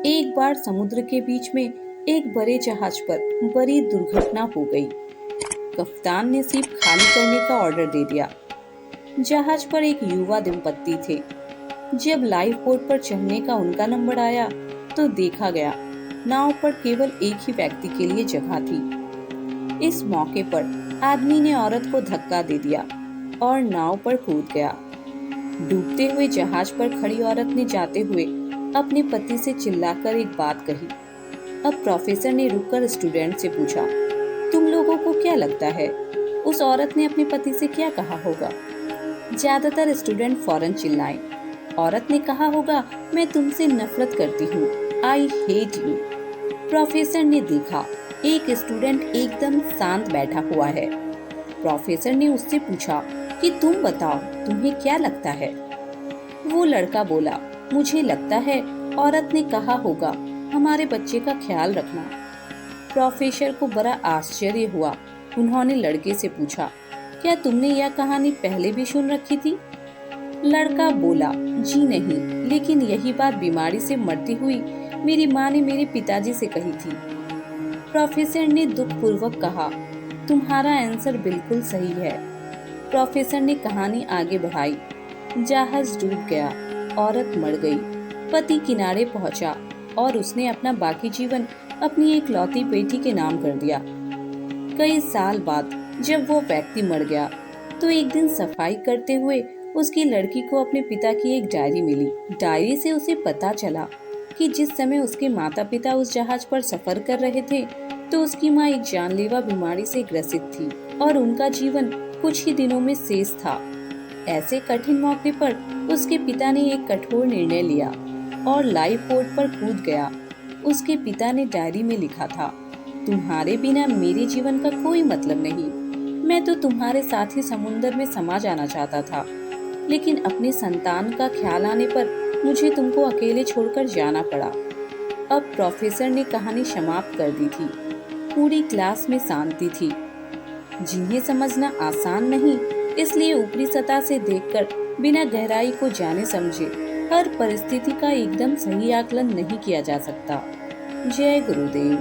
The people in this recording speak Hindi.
एक बार समुद्र के बीच में एक बड़े जहाज पर बड़ी दुर्घटना हो गई। कप्तान ने सिर्फ खाली करने का ऑर्डर दे दिया। जहाज पर एक युवा दंपत्ति थे। जब लाइफ बोट पर चढ़ने का उनका नंबर आया तो देखा गया नाव पर केवल एक ही व्यक्ति के लिए जगह थी। इस मौके पर आदमी ने औरत को धक्का दे दिया और नाव पर कूद गया। डूबते हुए जहाज पर खड़ी औरत ने जाते हुए अपने पति से चिल्लाकर एक बात कही। अब प्रोफेसर ने रुककर स्टूडेंट से पूछा, तुम लोगों को क्या लगता है उस औरत ने अपने पति से क्या कहा होगा? ज्यादातर स्टूडेंट फौरन चिल्लाए। औरत ने कहा होगा, मैं तुमसे नफरत करती हूँ, आई हेट यू। प्रोफेसर ने देखा एक स्टूडेंट एकदम शांत बैठा हुआ है। प्रोफेसर ने उससे पूछा कि तुम बताओ तुम्हें क्या लगता है? वो लड़का बोला, मुझे लगता है औरत ने कहा होगा हमारे बच्चे का ख्याल रखना। प्रोफेसर को बड़ा आश्चर्य हुआ। उन्होंने लड़के से पूछा, क्या तुमने यह कहानी पहले भी सुन रखी थी? लड़का बोला, जी नहीं, लेकिन यही बात बीमारी से मरती हुई मेरी माँ ने मेरे पिताजी से कही थी। प्रोफेसर ने दुखपूर्वक कहा, तुम्हारा आंसर बिल्कुल सही है। प्रोफेसर ने कहानी आगे बढ़ाई। जहाज डूब गया, औरत मर गई, पति किनारे पहुंचा और उसने अपना बाकी जीवन अपनी एक लौती बेटी के नाम कर दिया। कई साल बाद जब वो व्यक्ति मर गया तो एक दिन सफाई करते हुए उसकी लड़की को अपने पिता की एक डायरी मिली। डायरी से उसे पता चला कि जिस समय उसके माता पिता उस जहाज पर सफर कर रहे थे तो उसकी माँ एक जानलेवा बीमारी से ग्रसित थी और उनका जीवन कुछ ही दिनों में शेष था। ऐसे कठिन मौके पर उसके पिता ने एक कठोर निर्णय लिया और लाइफ बोट पर कूद गया। उसके पिता ने डायरी में लिखा था, तुम्हारे बिना मेरे जीवन का कोई मतलब नहीं। मैं तो तुम्हारे साथ ही समुद्र में समा जाना चाहता था, लेकिन अपने संतान का ख्याल आने पर मुझे तुमको अकेले छोड़कर जाना पड़ा। अब प्रोफेसर ने कहानी समाप्त कर दी थी। पूरी क्लास में शांति थी। जिन्हें समझना आसान नहीं, इसलिए ऊपरी सतह से देखकर बिना गहराई को जाने समझे हर परिस्थिति का एकदम सही आकलन नहीं किया जा सकता। जय गुरुदेव।